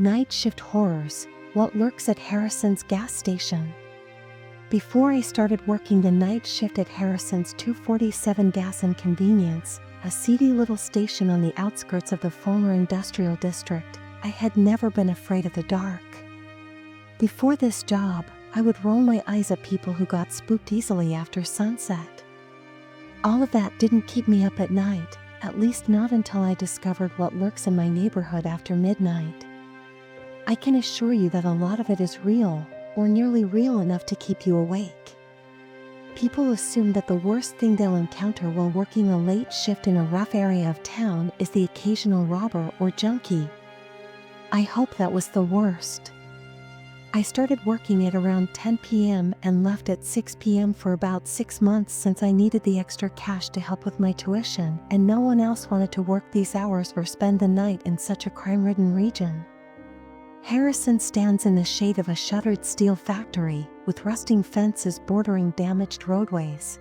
Night shift horrors, what lurks at Harrison's gas station. Before I started working the night shift at Harrison's 247 Gas and Convenience, a seedy little station on the outskirts of the Fulmer Industrial District, I had never been afraid of the dark. Before this job, I would roll my eyes at people who got spooked easily after sunset. All of that didn't keep me up at night, at least not until I discovered what lurks in my neighborhood after midnight. I can assure you that a lot of it is real, or nearly real enough to keep you awake. People assume that the worst thing they'll encounter while working a late shift in a rough area of town is the occasional robber or junkie. I hope that was the worst. I started working at around 10 p.m. and left at 6 p.m. for about 6 months since I needed the extra cash to help with my tuition, and no one else wanted to work these hours or spend the night in such a crime-ridden region. Harrison stands in the shade of a shuttered steel factory, with rusting fences bordering damaged roadways.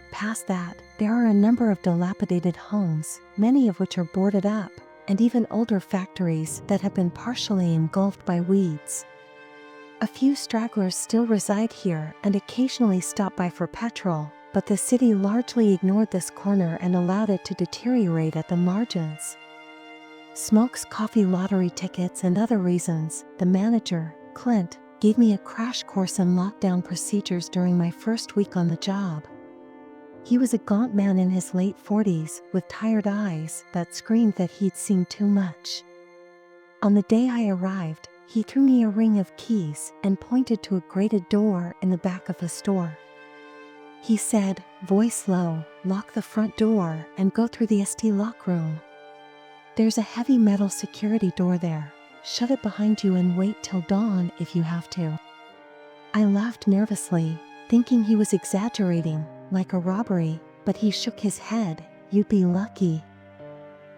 Past that, there are a number of dilapidated homes, many of which are boarded up, and even older factories that have been partially engulfed by weeds. A few stragglers still reside here and occasionally stop by for petrol, but the city largely ignored this corner and allowed it to deteriorate at the margins. Smokes coffee lottery tickets and other reasons, the manager, Clint, gave me a crash course in lockdown procedures during my first week on the job. He was a gaunt man in his late 40s, with tired eyes that screamed that he'd seen too much. On the day I arrived, he threw me a ring of keys and pointed to a grated door in the back of the store. He said, voice low, lock the front door and go through the ST lock room. There's a heavy metal security door there. Shut it behind you and wait till dawn if you have to. I laughed nervously, thinking he was exaggerating, like a robbery, but he shook his head. You'd be lucky.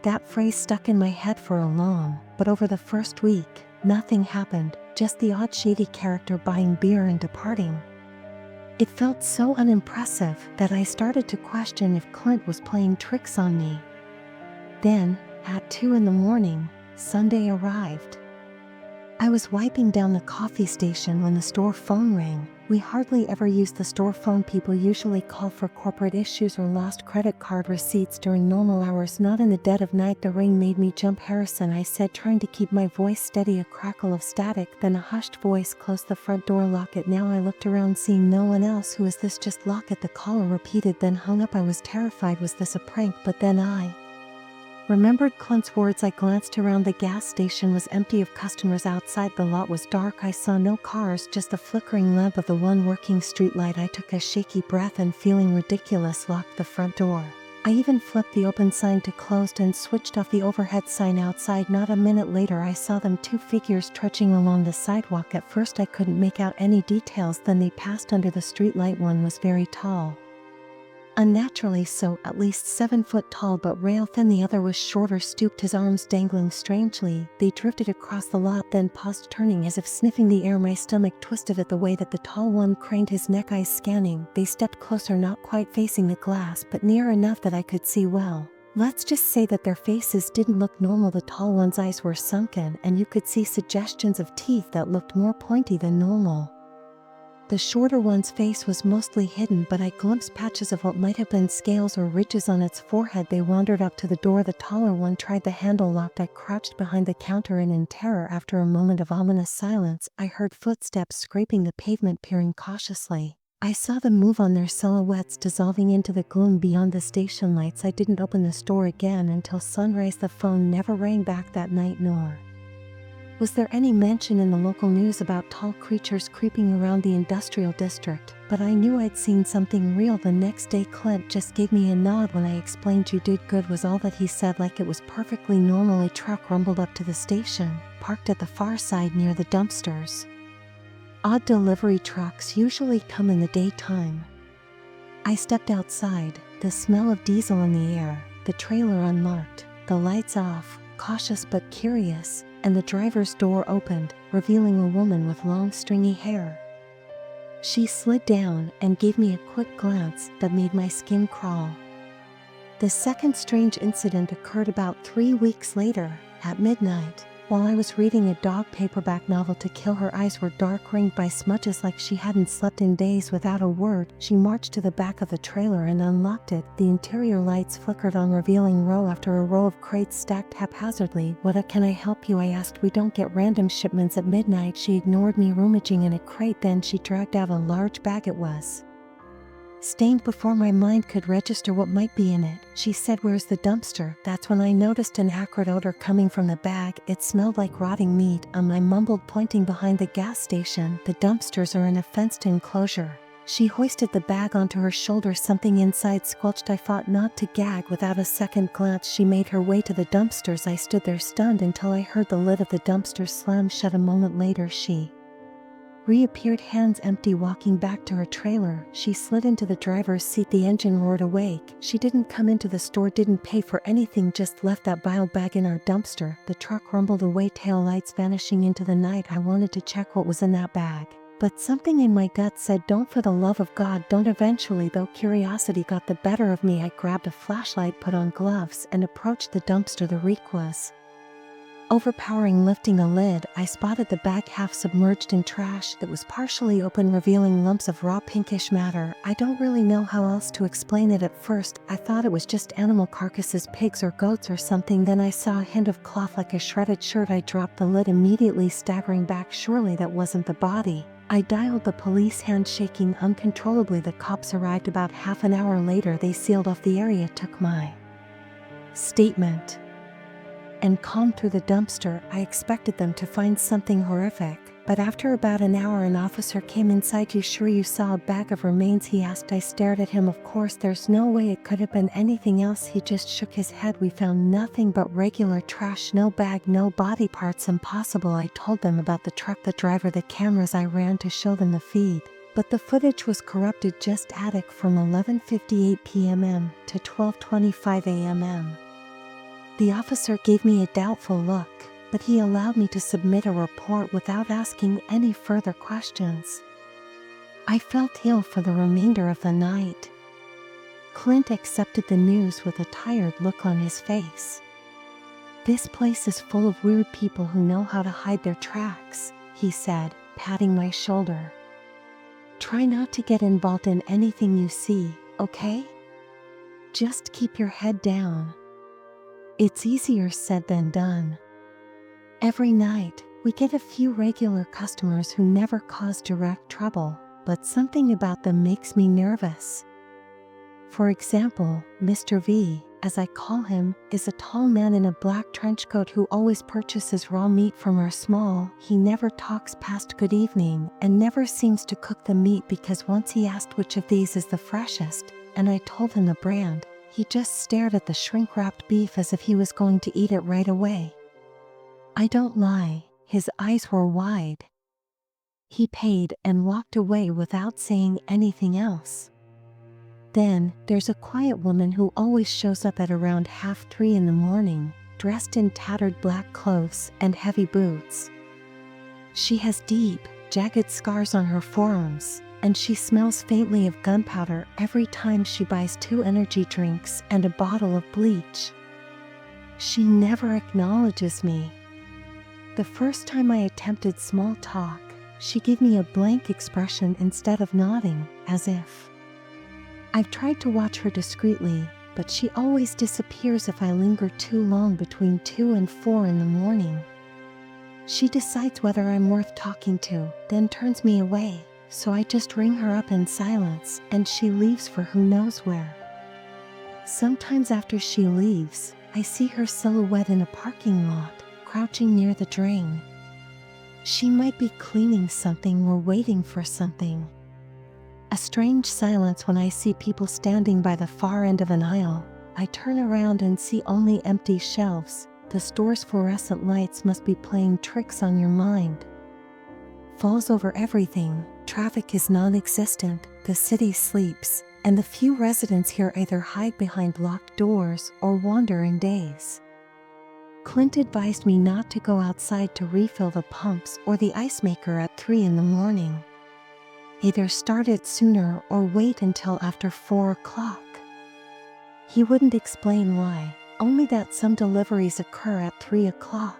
That phrase stuck in my head for a long, but over the first week, nothing happened, just the odd shady character buying beer and departing. It felt so unimpressive that I started to question if Clint was playing tricks on me. Then, at 2 a.m, Sunday arrived. I was wiping down the coffee station when the store phone rang. We hardly ever use the store phone. People usually call for corporate issues or lost credit card receipts during normal hours, not in the dead of night. The ring made me jump. Harrison, I said, trying to keep my voice steady. A crackle of static, then a hushed voice. Close the front door, lock it now. I looked around, seeing no one else. Who is this? Just lock it, the caller repeated, then hung up. I was terrified. Was this a prank? But then I remembered Clint's words. I glanced around. The gas station was empty of customers. Outside, the lot was dark. I saw no cars, just the flickering lamp of the one working streetlight. I took a shaky breath and, feeling ridiculous, locked the front door. I even flipped the open sign to closed and switched off the overhead sign outside. Not a minute later, I saw them, 2 figures trudging along the sidewalk. At first I couldn't make out any details, then they passed under the streetlight. One was very tall. Unnaturally so, at least 7 foot tall but rail thin. The other was shorter, stooped, his arms dangling strangely. They drifted across the lot, then paused, turning as if sniffing the air. My stomach twisted at the way that the tall one craned his neck, eyes scanning. They stepped closer, not quite facing the glass, but near enough that I could see well. Let's just say that their faces didn't look normal. The tall one's eyes were sunken, and you could see suggestions of teeth that looked more pointy than normal. The shorter one's face was mostly hidden, but I glimpsed patches of what might have been scales or ridges on its forehead. They wandered up to the door. The taller one tried the handle, locked. I crouched behind the counter and, in terror, after a moment of ominous silence, I heard footsteps scraping the pavement. Peering cautiously, I saw them move on, their silhouettes dissolving into the gloom beyond the station lights. I didn't open the store again until sunrise. The phone never rang back that night, nor was there any mention in the local news about tall creatures creeping around the industrial district, but I knew I'd seen something real. The next day, Clint just gave me a nod when I explained. You did good, was all that he said, like it was perfectly normal. A truck rumbled up to the station, parked at the far side near the dumpsters. Odd delivery trucks usually come in the daytime. I stepped outside, the smell of diesel in the air, the trailer unmarked, the lights off, cautious but curious, and the driver's door opened, revealing a woman with long stringy hair. She slid down and gave me a quick glance that made my skin crawl. The second strange incident occurred about 3 weeks later, at midnight. while I was reading a dog paperback novel to kill. Her eyes were dark, ringed by smudges like she hadn't slept in days. Without a word, she marched to the back of the trailer and unlocked it. The interior lights flickered on, revealing row after a row of crates stacked haphazardly. "What can I help you?" I asked. "We don't get random shipments at midnight." She ignored me, rummaging in a crate. Then she dragged out a large bag. It was stained before my mind could register what might be in it. She said, "Where's the dumpster?" That's when I noticed an acrid odor coming from the bag. It smelled like rotting meat. I mumbled, pointing behind the gas station. "The dumpsters are in a fenced enclosure." She hoisted the bag onto her shoulder. Something inside squelched. I fought not to gag. Without a second glance, she made her way to the dumpsters. I stood there stunned until I heard the lid of the dumpster slam shut. A moment later, she reappeared, hands empty, walking back to her trailer. She slid into the driver's seat. The engine roared awake. She didn't come into the store, didn't pay for anything, just left that bile bag in our dumpster. The truck rumbled away, tail lights vanishing into the night. I wanted to check what was in that bag, but something in my gut said, "Don't, for the love of God, don't." Eventually, though, curiosity got the better of me. I grabbed a flashlight, put on gloves, and approached the dumpster. The reek was overpowering. Lifting a lid, I spotted the bag half submerged in trash that was partially open, revealing lumps of raw pinkish matter. I don't really know how else to explain it. At first, I thought it was just animal carcasses, pigs or goats or something. Then I saw a hint of cloth, like a shredded shirt. I dropped the lid, immediately staggering back. Surely that wasn't the body. I dialed the police, hand shaking uncontrollably. The cops arrived about half an hour later. They sealed off the area, took my statement, and combed through the dumpster. I expected them to find something horrific, but after about an hour, an officer came inside. "You sure you saw a bag of remains?" he asked. I stared at him. Of course, there's no way it could have been anything else. He just shook his head. "We found nothing but regular trash. No bag, no body parts. Impossible." I told them about the truck, the driver, the cameras. I ran to show them the feed, but the footage was corrupted. Just static from 11:58 p.m. to 12:25 a.m. The officer gave me a doubtful look, but he allowed me to submit a report without asking any further questions. I felt ill for the remainder of the night. Clint accepted the news with a tired look on his face. "This place is full of weird people who know how to hide their tracks," he said, patting my shoulder. "Try not to get involved in anything you see, okay? Just keep your head down." It's easier said than done. Every night, we get a few regular customers who never cause direct trouble, but something about them makes me nervous. For example, Mr. V, as I call him, is a tall man in a black trench coat who always purchases raw meat from our small. He never talks past "good evening" and never seems to cook the meat, because once he asked which of these is the freshest, and I told him the brand, he just stared at the shrink-wrapped beef as if he was going to eat it right away. I don't lie, his eyes were wide. He paid and walked away without saying anything else. Then, there's a quiet woman who always shows up at around 2:30 in the morning, dressed in tattered black clothes and heavy boots. She has deep, jagged scars on her forearms, and she smells faintly of gunpowder every time she buys 2 energy drinks and a bottle of bleach. She never acknowledges me. The first time I attempted small talk, she gave me a blank expression instead of nodding, as if. I've tried to watch her discreetly, but she always disappears if I linger too long between 2 and 4 in the morning. She decides whether I'm worth talking to, then turns me away. So I just ring her up in silence, and she leaves for who knows where. Sometimes after she leaves, I see her silhouette in a parking lot, crouching near the drain. She might be cleaning something or waiting for something. A strange silence when I see people standing by the far end of an aisle. I turn around and see only empty shelves. The store's fluorescent lights must be playing tricks on your mind. Falls over everything. Traffic is non-existent, the city sleeps, and the few residents here either hide behind locked doors or wander in daze. Clint advised me not to go outside to refill the pumps or the ice maker at 3 in the morning. Either start it sooner or wait until after 4 o'clock. He wouldn't explain why, only that some deliveries occur at 3 o'clock.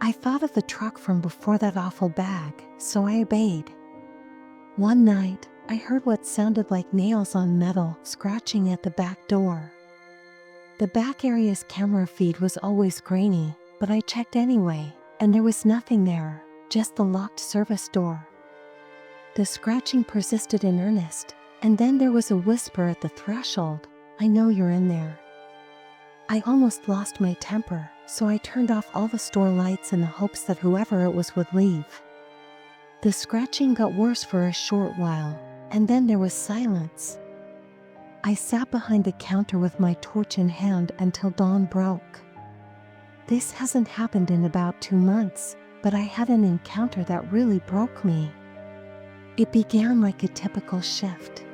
I thought of the truck from before that awful bag, so I obeyed. One night, I heard what sounded like nails on metal scratching at the back door. The back area's camera feed was always grainy, but I checked anyway, and there was nothing there, just the locked service door. The scratching persisted in earnest, and then there was a whisper at the threshold, "I know you're in there." I almost lost my temper, so I turned off all the store lights in the hopes that whoever it was would leave. The scratching got worse for a short while, and then there was silence. I sat behind the counter with my torch in hand until dawn broke. This hasn't happened in about 2 months, but I had an encounter that really broke me. It began like a typical shift.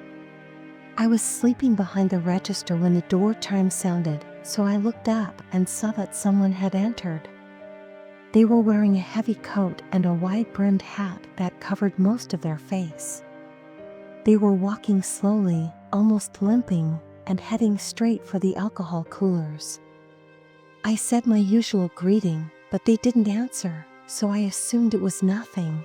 I was sleeping behind the register when the door chime sounded, so I looked up and saw that someone had entered. They were wearing a heavy coat and a wide-brimmed hat that covered most of their face. They were walking slowly, almost limping, and heading straight for the alcohol coolers. I said my usual greeting, but they didn't answer, so I assumed it was nothing.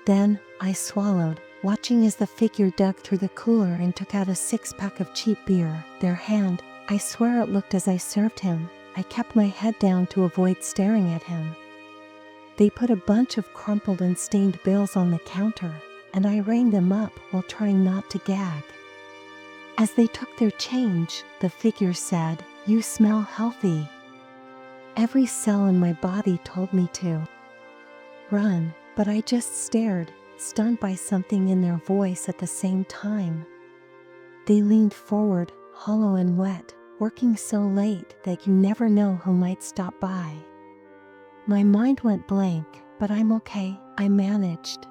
Then, I swallowed, watching as the figure dug through the cooler and took out a 6-pack of cheap beer. Their hand, I swear it looked as I served him. I kept my head down to avoid staring at him. They put a bunch of crumpled and stained bills on the counter, and I reined them up while trying not to gag. As they took their change, the figure said, "You smell healthy." Every cell in my body told me to run, but I just stared, stunned by something in their voice at the same time. They leaned forward, hollow and wet, working so late that you never know who might stop by. My mind went blank, but I'm okay, I managed.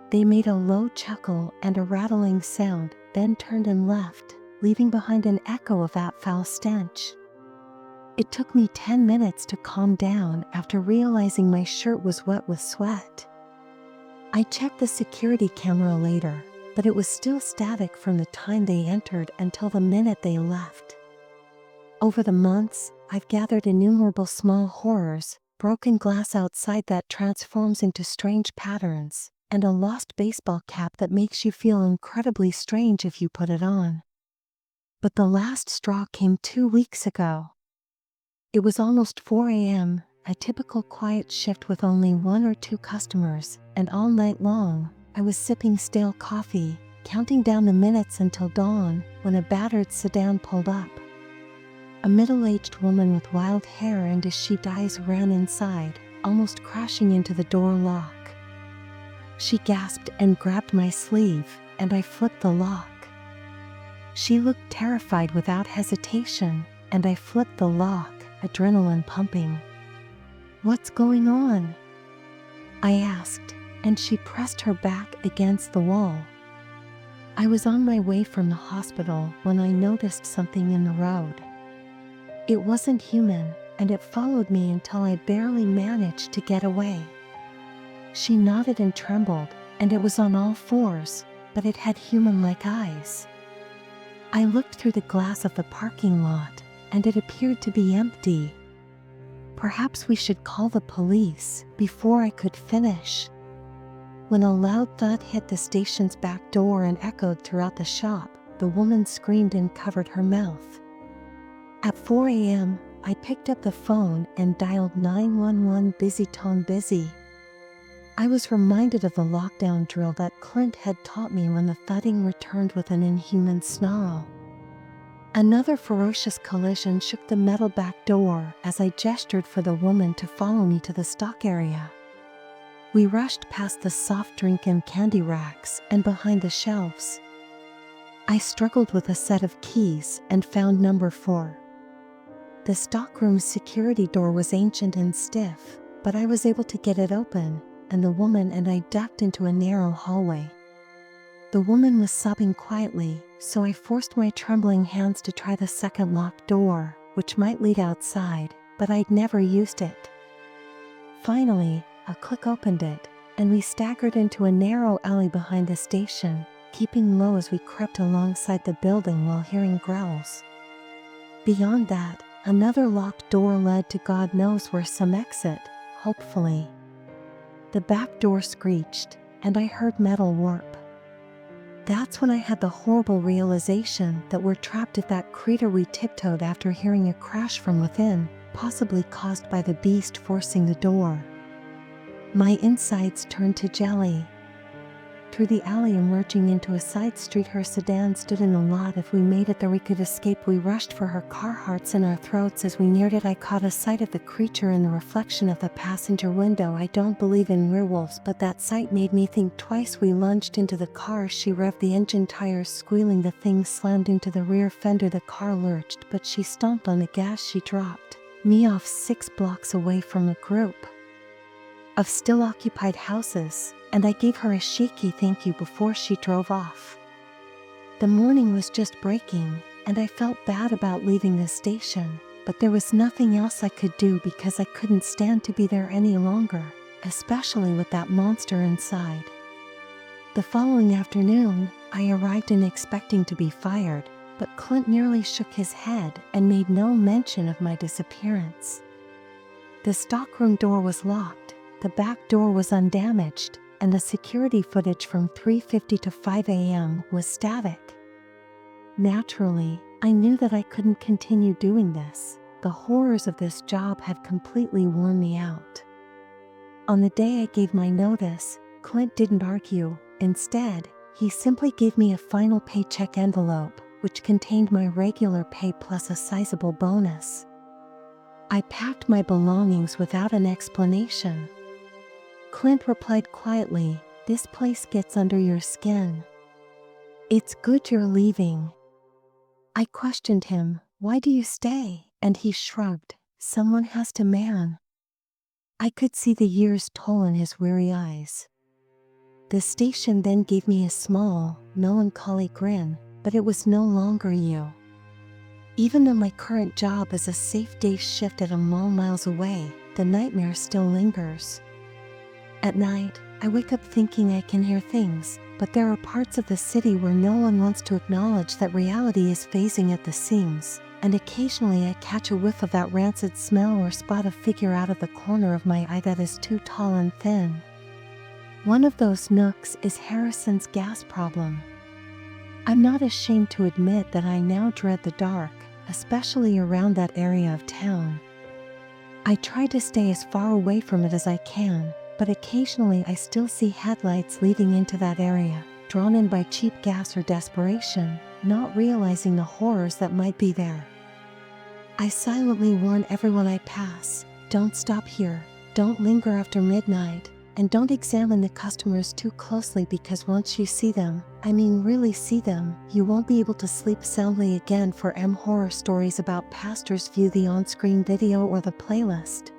They made a low chuckle and a rattling sound, then turned and left, leaving behind an echo of that foul stench. It took me 10 minutes to calm down after realizing my shirt was wet with sweat. I checked the security camera later, but it was still static from the time they entered until the minute they left. Over the months, I've gathered innumerable small horrors, broken glass outside that transforms into strange patterns, and a lost baseball cap that makes you feel incredibly strange if you put it on. But the last straw came 2 weeks ago. It was almost 4 a.m., a typical quiet shift with only 1 or 2 customers, and all night long, I was sipping stale coffee, counting down the minutes until dawn, when a battered sedan pulled up. A middle-aged woman with wild hair and sheeped eyes ran inside, almost crashing into the door lock. She gasped and grabbed my sleeve, and I flipped the lock. She looked terrified without hesitation, and I flipped the lock, adrenaline pumping. "What's going on?" I asked, and she pressed her back against the wall. I was on my way from the hospital when I noticed something in the road. It wasn't human, and it followed me until I barely managed to get away. She nodded and trembled, and it was on all fours, but it had human-like eyes. I looked through the glass of the parking lot, and it appeared to be empty. Perhaps we should call the police. Before I could finish, when a loud thud hit the station's back door and echoed throughout the shop, the woman screamed and covered her mouth. At 4 a.m., I picked up the phone and dialed 911. Busy tone busy. I was reminded of the lockdown drill that Clint had taught me when the thudding returned with an inhuman snarl. Another ferocious collision shook the metal back door as I gestured for the woman to follow me to the stock area. We rushed past the soft drink and candy racks and behind the shelves. I struggled with a set of keys and found number 4. The stockroom's security door was ancient and stiff, but I was able to get it open, and the woman and I ducked into a narrow hallway. The woman was sobbing quietly, so I forced my trembling hands to try the second locked door, which might lead outside, but I'd never used it. Finally, a click opened it, and we staggered into a narrow alley behind the station, keeping low as we crept alongside the building while hearing growls. Beyond that, another locked door led to God knows where, some exit, hopefully. The back door screeched, and I heard metal warp. That's when I had the horrible realization that we're trapped at that crater we tiptoed after hearing a crash from within, possibly caused by the beast forcing the door. My insides turned to jelly. Through the alley emerging into a side street, her sedan stood in the lot. If we made it there we could escape. We rushed for her car, hearts in our throats. As we neared it I caught a sight of the creature in the reflection of the passenger window. I don't believe in werewolves, but that sight made me think twice. We lunged into the car. She revved the engine, tires squealing. The thing slammed into the rear fender. The car lurched, but she stomped on the gas. She dropped me off 6 blocks away from a group of still occupied houses, and I gave her a shaky thank you before she drove off. The morning was just breaking, and I felt bad about leaving the station, but there was nothing else I could do because I couldn't stand to be there any longer, especially with that monster inside. The following afternoon, I arrived in expecting to be fired, but Clint nearly shook his head and made no mention of my disappearance. The stockroom door was locked, the back door was undamaged, and the security footage from 3:50 to 5 a.m. was static. Naturally, I knew that I couldn't continue doing this. The horrors of this job had completely worn me out. On the day I gave my notice, Clint didn't argue. Instead, he simply gave me a final paycheck envelope, which contained my regular pay plus a sizable bonus. I packed my belongings without an explanation. Clint replied quietly, "This place gets under your skin. It's good you're leaving." I questioned him, "Why do you stay?" And he shrugged, "Someone has to man." I could see the years toll in his weary eyes. The station then gave me a small, melancholy grin, but it was no longer you. Even though my current job is a safe day shift at a mall miles away, the nightmare still lingers. At night, I wake up thinking I can hear things, but there are parts of the city where no one wants to acknowledge that reality is phasing at the seams, and occasionally I catch a whiff of that rancid smell or spot a figure out of the corner of my eye that is too tall and thin. One of those nooks is Harrison's gas problem. I'm not ashamed to admit that I now dread the dark, especially around that area of town. I try to stay as far away from it as I can, but occasionally I still see headlights leading into that area, drawn in by cheap gas or desperation, not realizing the horrors that might be there. I silently warn everyone I pass, don't stop here, don't linger after midnight, and don't examine the customers too closely because once you see them, I mean really see them, you won't be able to sleep soundly again. For horror stories about pastors, view the on-screen video or the playlist.